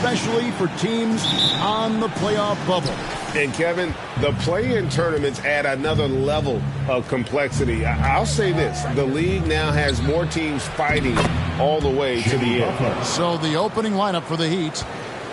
especially for teams on the playoff bubble. And, Kevin, the play-in tournaments add another level of complexity. I'll say this. The league now has more teams fighting all the way to the end. So the opening lineup for the Heat.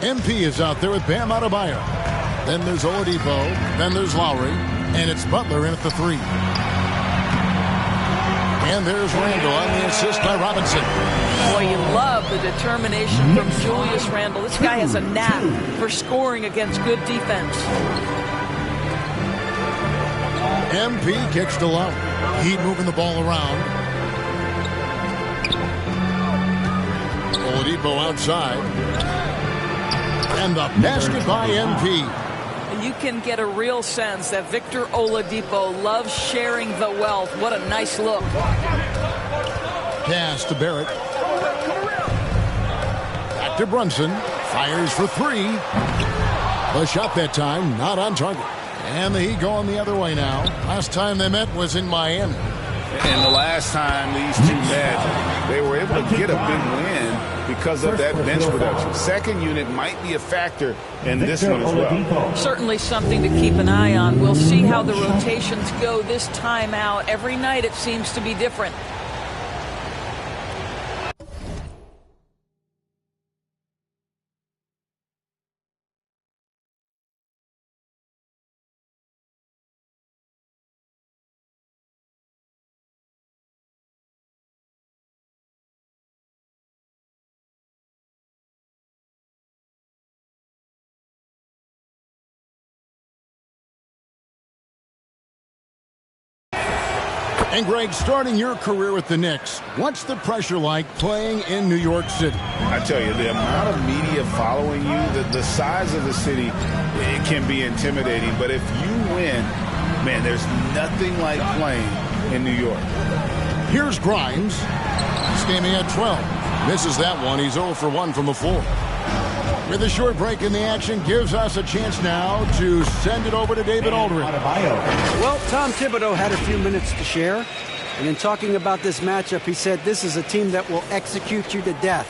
MP is out there with Bam Adebayo. Then there's Oladipo. Then there's Lowry. And it's Butler in at the 3. And there's Randle on the assist by Robinson. Boy, you love the determination from Julius Randle. This guy has a knack for scoring against good defense. MP kicks to Lowry. Heat moving the ball around. Oladipo outside. And the basket by MP. You can get a real sense that Victor Oladipo loves sharing the wealth. What a nice look. Pass to Barrett. Back to Brunson. Fires for 3. The shot that time not on target. And the Heat going the other way now. Last time they met was in Miami. And the last time these two met, they were able to get a big win because of that bench production. Second unit might be a factor in this one as well. Certainly something to keep an eye on. We'll see how the rotations go this time out. Every night it seems to be different. And Greg, starting your career with the Knicks, what's the pressure like playing in New York City? I tell you, the amount of media following you, the size of the city, it can be intimidating. But if you win, man, there's nothing like playing in New York. Here's Grimes. This game he had 12. Misses that one. He's 0 for 1 from the floor. With a short break in the action, gives us a chance now to send it over to David Aldridge. Well, Tom Thibodeau had a few minutes to share. And in talking about this matchup, he said this is a team that will execute you to death.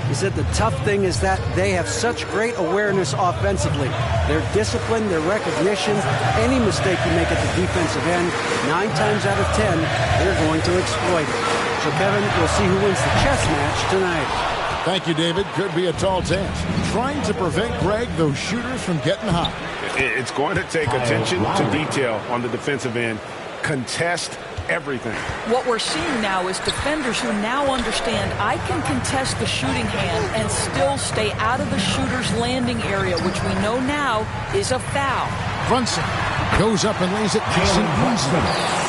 He said the tough thing is that they have such great awareness offensively. Their discipline, their recognition, any mistake you make at the defensive end, 9 times out of 10, they're going to exploit it. So, Kevin, we'll see who wins the chess match tonight. Thank you, David. Could be a tall task. Trying to prevent, Greg, those shooters from getting hot. It's going to take attention to detail on the defensive end. Contest everything. What we're seeing now is defenders who now understand I can contest the shooting hand and still stay out of the shooter's landing area, which we know now is a foul. Brunson goes up and lays it nice and easy.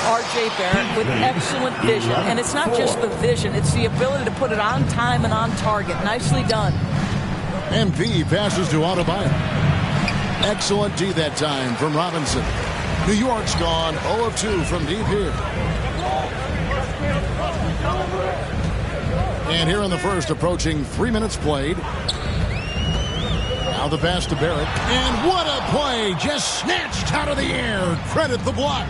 R.J. Barrett with excellent vision. And it's not just the vision, it's the ability to put it on time and on target. Nicely done. MP passes to Adebayo. Excellent D that time from Robinson. New York's gone 0 of 2 from deep here. And here in the first, approaching 3 minutes played. Now the pass to Barrett. And what a play! Just snatched out of the air. Credit the block.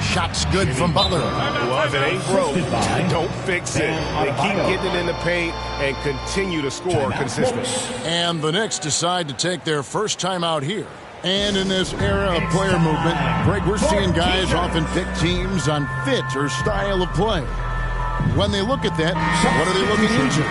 Shots good from Butler. Well, if it ain't broke, don't fix it. They keep getting it in the paint and continue to score consistently. And the Knicks decide to take their first time out here. And in this era of player movement, Greg, we're seeing guys often pick teams on fit or style of play. When they look at that, what are they looking into?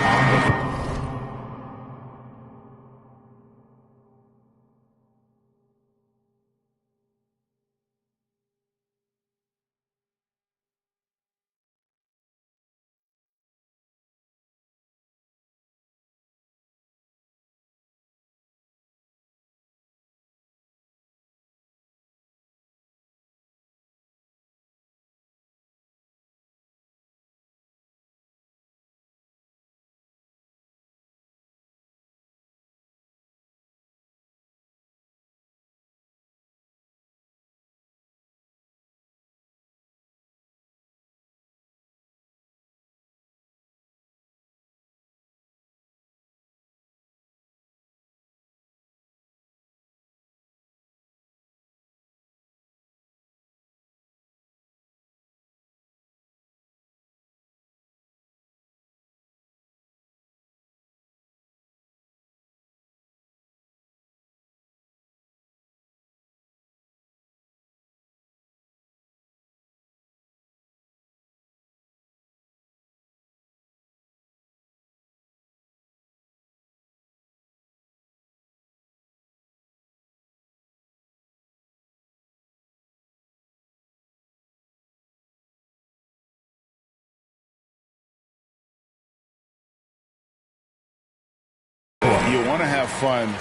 You want to have fun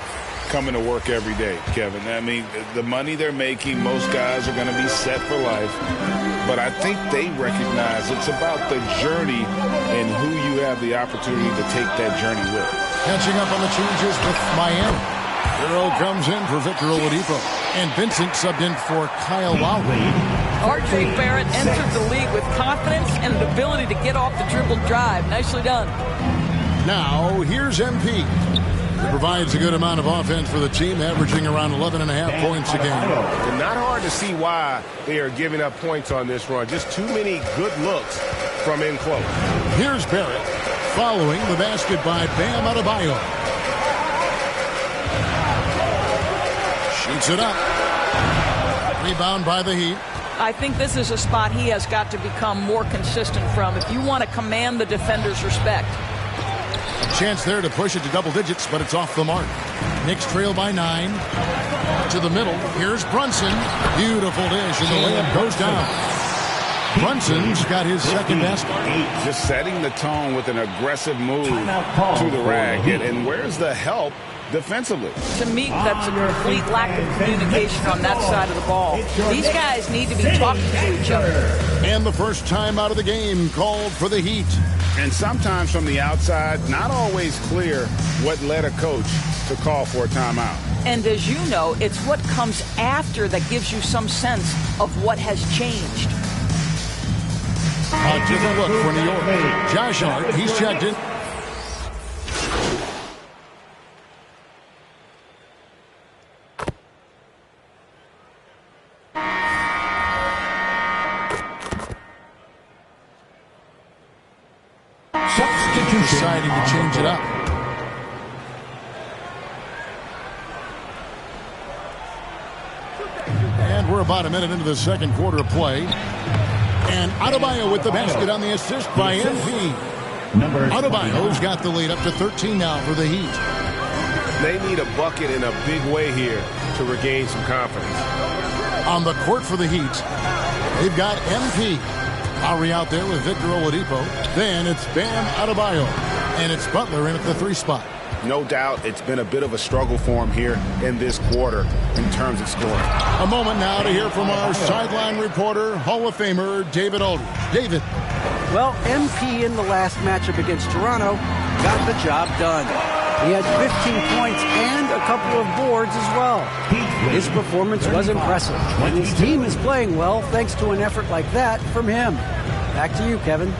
coming to work every day, Kevin. I mean, the money they're making, most guys are going to be set for life. But I think they recognize it's about the journey and who you have the opportunity to take that journey with. Catching up on the changes with Miami. Hero comes in for Victor Oladipo. And Vincent subbed in for Kyle Lowry. R.J. Barrett entered the league with confidence and an ability to get off the dribble drive. Nicely done. Now, here's MP. He provides a good amount of offense for the team, averaging around 11.5 points a game. And not hard to see why they are giving up points on this run. Just too many good looks from in close. Here's Barrett, following the basket by Bam Adebayo. Shoots it up. Rebound by the Heat. I think this is a spot he has got to become more consistent from if you want to command the defender's respect. A chance there to push it to double digits, but it's off the mark. Knicks trail by 9. To the middle. Here's Brunson. Beautiful dish, and the layup goes down. Brunson's got his second basket. Just setting the tone with an aggressive move to the rack. And where's the help defensively? To me, that's a complete lack of communication on that side of the ball. These guys need to be talking to each other. And the first time out of the game called for the Heat. And sometimes from the outside, not always clear what led a coach to call for a timeout. And as you know, it's what comes after that gives you some sense of what has changed. A different look for New York. Josh Hart, he's checked in. Deciding to change it up. And we're about a minute into the second quarter of play. And Adebayo with the basket on the assist by MP. Adebayo's got the lead up to 13 now for the Heat. They need a bucket in a big way here to regain some confidence. On the court for the Heat, they've got MP. Lowry out there with Victor Oladipo. Then it's Bam Adebayo. And it's Butler in at the 3 spot. No doubt it's been a bit of a struggle for him here in this quarter in terms of scoring. A moment now to hear from our sideline reporter, Hall of Famer David Aldridge. David. Well, MP in the last matchup against Toronto got the job done. He had 15 points and a couple of boards as well. His performance was impressive. And his team is playing well thanks to an effort like that from him. Back to you, Kevin.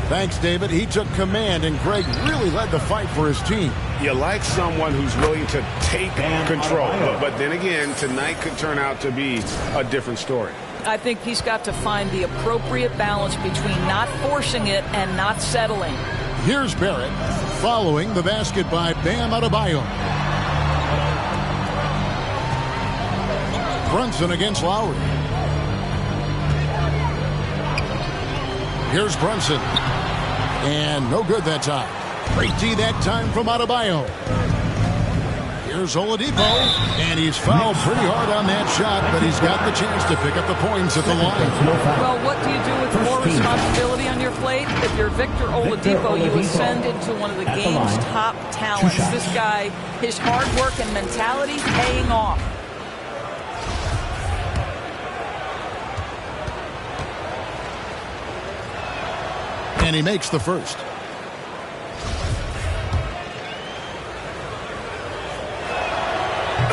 Thanks, David. He took command, and Greg really led the fight for his team. You like someone who's willing to take control. But then again, tonight could turn out to be a different story. I think he's got to find the appropriate balance between not forcing it and not settling. Here's Barrett, following the basket by Bam Adebayo. Brunson against Lowry. Here's Brunson. And no good that time. Great D that time from Adebayo. Here's Oladipo. And he's fouled pretty hard on that shot, but he's got the chance to pick up the points at the line. Well, what do you do with more responsibility on your plate? If you're Victor Oladipo, you ascend into one of the game's top talents. This guy, his hard work and mentality paying off. And he makes the first.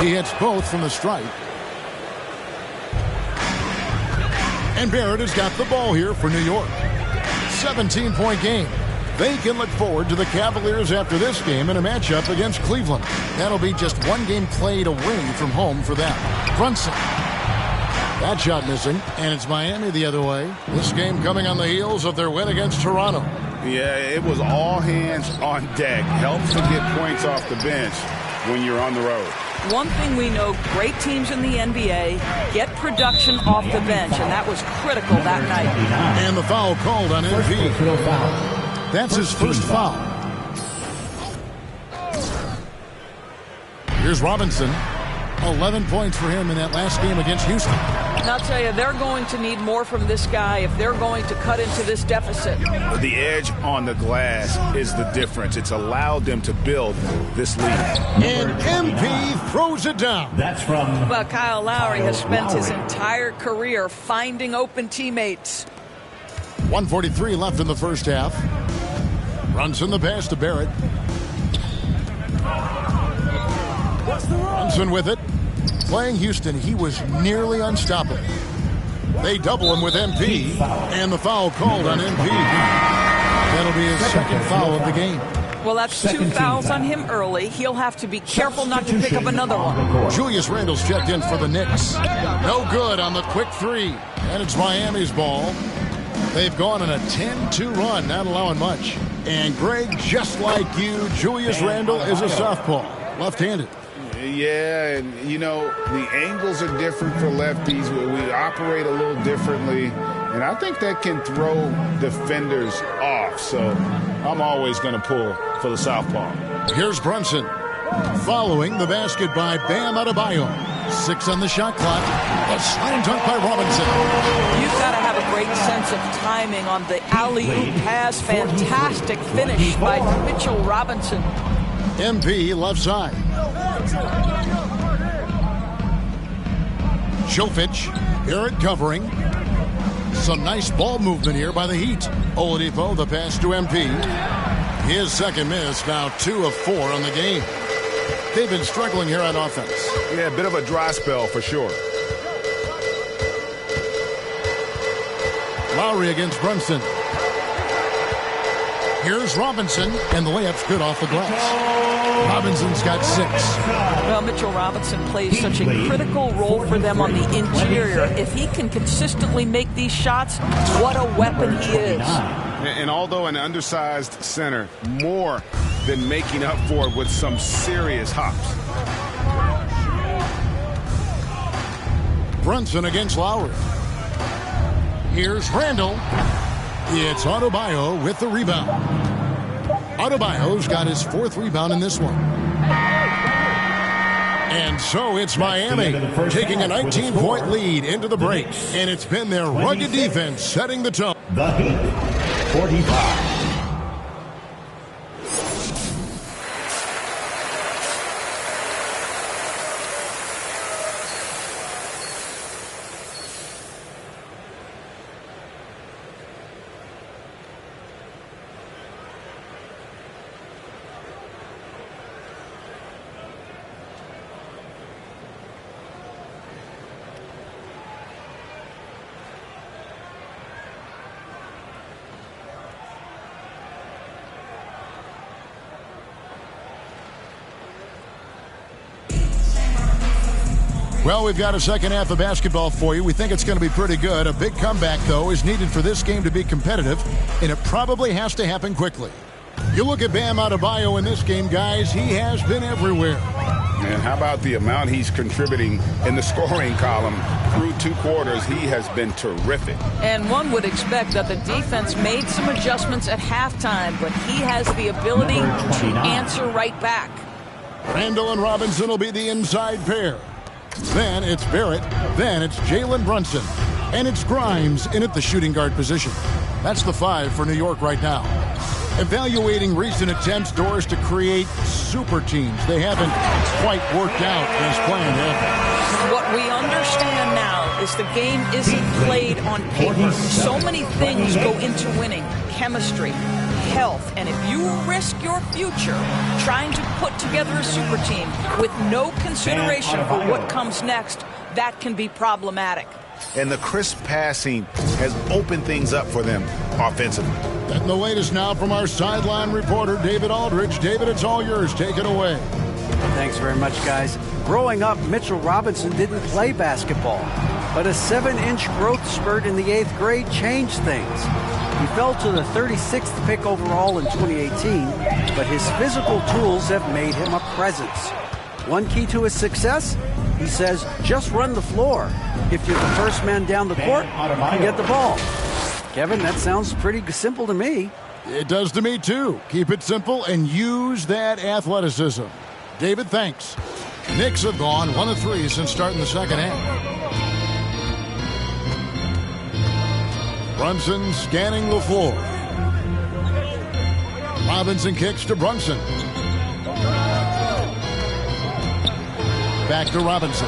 He hits both from the stripe. And Barrett has got the ball here for New York. 17-point game. They can look forward to the Cavaliers after this game in a matchup against Cleveland. That'll be just one game played away from home for them. Brunson. That shot missing, and it's Miami the other way. This game coming on the heels of their win against Toronto. Yeah, it was all hands on deck. Helps to get points off the bench when you're on the road. One thing we know, great teams in the NBA get production off the bench, and that was critical that night. And the foul called on MP. That's his first foul. Here's Robinson. 11 points for him in that last game against Houston. And I'll tell you, they're going to need more from this guy if they're going to cut into this deficit. The edge on the glass is the difference. It's allowed them to build this lead. And MP throws it down. That's from... Well, Kyle Lowry has spent his entire career finding open teammates. 1:43 left in the first half. Brunson the pass to Barrett. Brunson with it. Playing Houston, he was nearly unstoppable. They double him with MP, and the foul called on MP. That'll be his second foul of the game. Well, that's two fouls on him early. He'll have to be careful not to pick up another one. Julius Randle's checked in for the Knicks. No good on the quick three. And it's Miami's ball. They've gone on a 10-2 run, not allowing much. And Greg, just like you, Julius Randle is a southpaw, left-handed. Yeah, and, you know, the angles are different for lefties. We operate a little differently, and I think that can throw defenders off. So I'm always going to pull for the southpaw. Here's Brunson following the basket by Bam Adebayo. 6 on the shot clock. A slam dunk by Robinson. You've got to have a great sense of timing on the alley-oop pass. Fantastic finish by Mitchell Robinson. MP left side. Jovic, Barrett covering. Some nice ball movement here by the Heat. Oladipo, the pass to MP. His second miss, now 2 of 4 on the game. They've been struggling here on offense. Yeah, a bit of a dry spell for sure. Lowry against Brunson. Here's Robinson, and the layup's good off the glass. Robinson's got 6. Well, Mitchell Robinson plays such a critical role for them on the interior. If he can consistently make these shots, what a weapon he is. And although an undersized center, more than making up for it with some serious hops. Brunson against Lowry. Here's Randle. It's Adebayo with the rebound. Adebayo's got his 4th rebound in this one. And so it's Miami taking a 19-point lead into the break. And it's been their rugged defense setting the tone. The Heat, 45. Well, we've got a second half of basketball for you. We think it's going to be pretty good. A big comeback, though, is needed for this game to be competitive, and it probably has to happen quickly. You look at Bam Adebayo in this game, guys, he has been everywhere. And how about the amount he's contributing in the scoring column? Through 2 quarters, he has been terrific. And one would expect that the defense made some adjustments at halftime, but he has the ability to answer right back. Randle and Robinson will be the inside pair. Then it's Barrett. Then it's Jalen Brunson. And it's Grimes in at the shooting guard position. That's the 5 for New York right now. Evaluating recent attempts, Doris, to create super teams. They haven't quite worked out as planned, have they? What we understand now is the game isn't played on paper. So many things go into winning. Chemistry, health, and if you risk your future trying to put together a super team with no consideration for what comes next, that can be problematic. And the crisp passing has opened things up for them offensively. And the latest now from our sideline reporter, David Aldridge. David, it's all yours. Take it away. Thanks very much, guys. Growing up, Mitchell Robinson didn't play basketball, but a 7-inch growth spurt in the 8th grade changed things. He fell to the 36th pick overall in 2018, but his physical tools have made him a presence. One key to his success, he says, just run the floor. If you're the first man down the court, you get the ball. Kevin, that sounds pretty simple to me. It does to me, too. Keep it simple and use that athleticism. David, thanks. Knicks have gone 1 of 3 since starting the second half. Brunson scanning the floor. Robinson kicks to Brunson. Back to Robinson.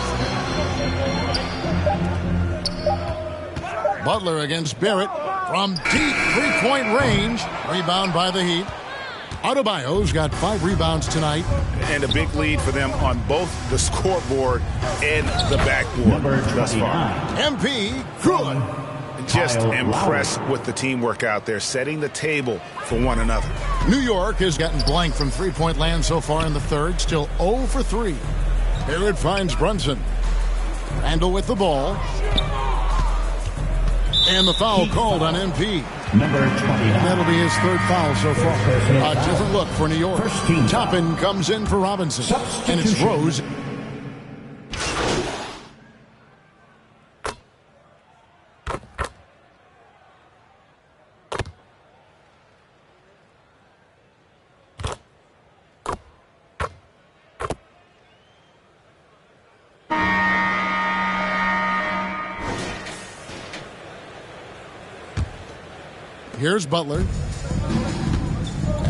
Butler against Barrett from deep three-point range. Rebound by the Heat. Adebayo's got 5 rebounds tonight. And a big lead for them on both the scoreboard and the backboard thus far. MP, good. Just impressed with the teamwork out there, setting the table for one another. New York has gotten blank from three-point land so far in the third. Still 0 for 3. Barrett finds Brunson. Randall with the ball. And the foul called on MP. Number 29. And that'll be his 3rd foul so far. A different look for New York. Toppin comes in for Robinson. And it's Rose. Here's Butler.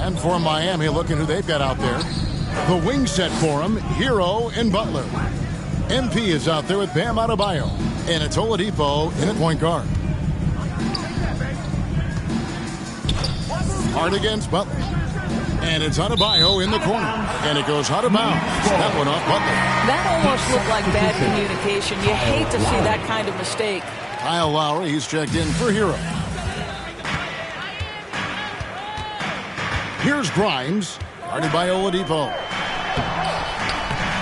And for Miami, look at who they've got out there. The wing set for him, Hero and Butler. MP is out there with Bam Adebayo. And it's Oladipo in at point guard. Hard against Butler. And it's Adebayo in the corner. And it goes out of bounds. That one off Butler. That almost looked like bad communication. You hate to see that kind of mistake. Kyle Lowry, he's checked in for Hero. Here's Grimes, guarded by Oladipo.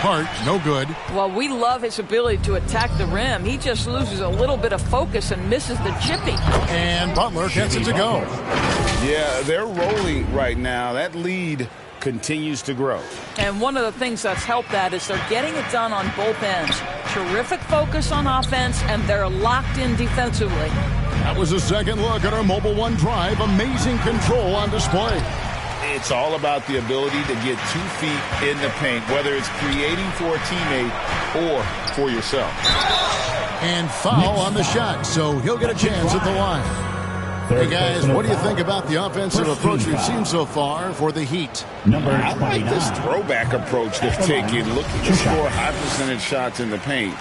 Hart, no good. Well, we love his ability to attack the rim. He just loses a little bit of focus and misses the chippy. And Butler gets it to go. Yeah, they're rolling right now. That lead continues to grow. And one of the things that's helped that is they're getting it done on both ends. Terrific focus on offense, and they're locked in defensively. That was a second look at our Mobile One drive. Amazing control on display. It's all about the ability to get 2 feet in the paint, whether it's creating for a teammate or for yourself. And foul on the shot, so he'll get a chance at the line. Hey, guys, what do you think about the offensive approach we've seen so far for the Heat? I like this throwback approach they've taken, looking to score high-percentage shots in the paint.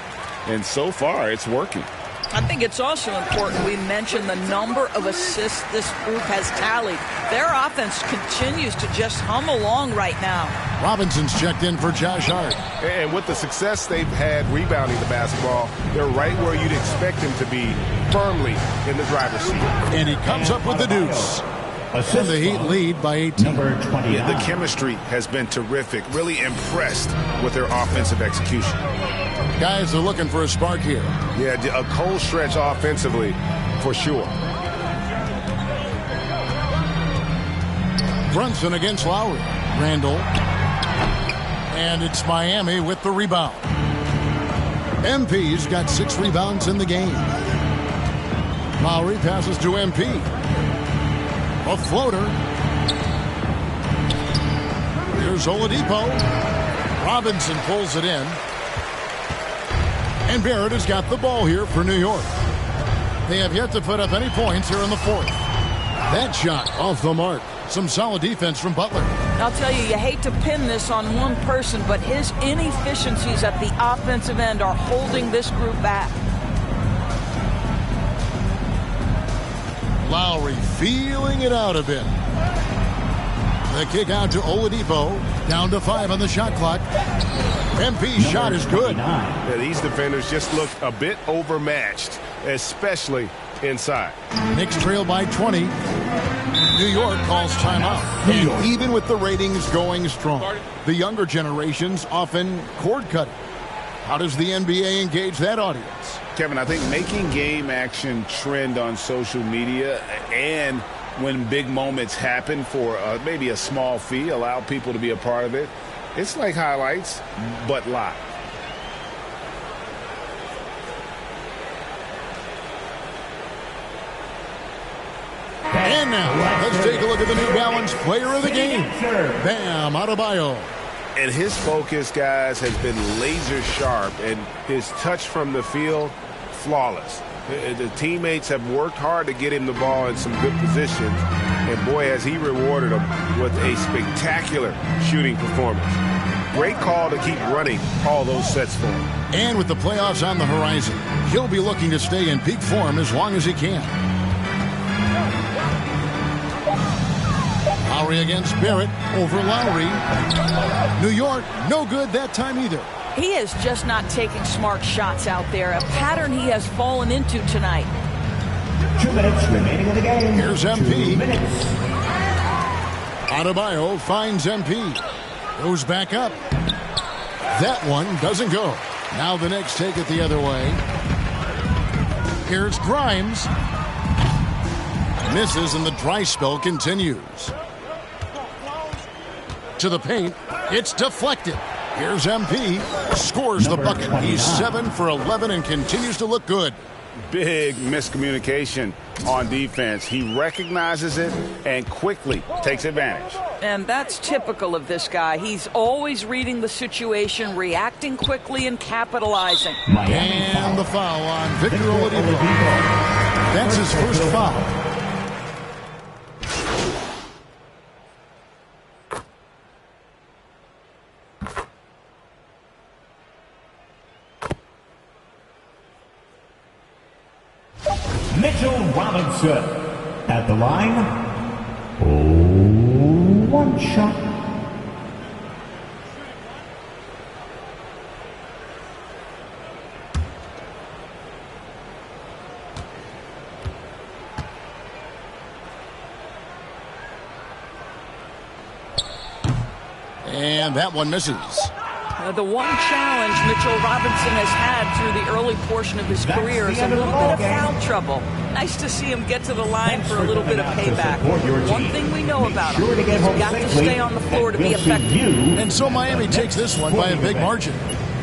And so far, it's working. I think it's also important we mention the number of assists this group has tallied. Their offense continues to just hum along right now. Robinson's checked in for Josh Hart. And with the success they've had rebounding the basketball, they're right where you'd expect them to be, firmly in the driver's seat. And he comes up with the deuce. And the Heat lead by 18. Number 29. Yeah, the chemistry has been terrific. Really impressed with their offensive execution. Guys are looking for a spark here. Yeah, a cold stretch offensively, for sure. Brunson against Lowry. Randall. And it's Miami with the rebound. MP's got 6 rebounds in the game. Lowry passes to MP. A floater. Here's Oladipo. Robinson pulls it in. And Barrett has got the ball here for New York. They have yet to put up any points here in the fourth. That shot off the mark. Some solid defense from Butler. I'll tell you, you hate to pin this on one person, but his inefficiencies at the offensive end are holding this group back. Lowry feeling it out a bit. The kick out to Oladipo. Down to 5 on the shot clock. MP's shot is good. Yeah, these defenders just look a bit overmatched, especially inside. Knicks trail by 20. New York calls timeout. And even with the ratings going strong, the younger generations often cord cut. How does the NBA engage that audience? Kevin, I think making game action trend on social media and when big moments happen for maybe a small fee, allow people to be a part of it. It's like highlights, but live. And now, let's take a look at the New Balance player of the game, Bam Adebayo. And his focus, guys, has been laser sharp, and his touch from the field, flawless. The teammates have worked hard to get him the ball in some good positions, and boy, has he rewarded them with a spectacular shooting performance. Great call to keep running all those sets for him. And with the playoffs on the horizon, he'll be looking to stay in peak form as long as he can. Lowry against Barrett over Lowry. New York, no good that time either. He is just not taking smart shots out there, a pattern he has fallen into tonight. 2 minutes remaining in the game. Here's MP. 2 minutes. Adebayo finds MP. Goes back up. That one doesn't go. Now the Knicks take it the other way. Here's Grimes. Misses and the dry spell continues. To the paint. It's deflected. Here's MP. Scores the bucket. He's 7 for 11 and continues to look good. Big miscommunication on defense. He recognizes it and quickly takes advantage. And that's typical of this guy. He's always reading the situation, reacting quickly, and capitalizing. And the foul on Victor Oladipo. That's his first foul. Mitchell Robinson at the line. One shot. And that one misses. The one challenge Mitchell Robinson has had through the early portion of his career is a little bit of foul trouble. Nice to see him get to the line for a little bit of payback. One thing we know about him, he's got to stay on the floor to be effective. And so Miami takes this one by a big margin.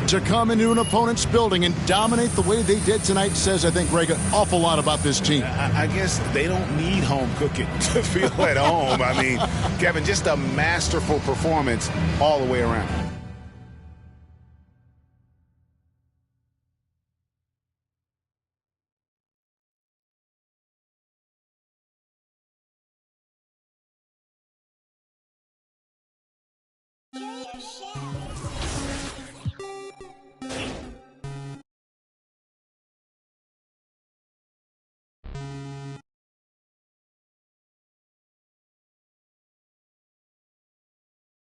To come into an opponent's building and dominate the way they did tonight says, I think, Greg, an awful lot about this team. I guess they don't need home cooking to feel at home. I mean, Kevin, just a masterful performance all the way around.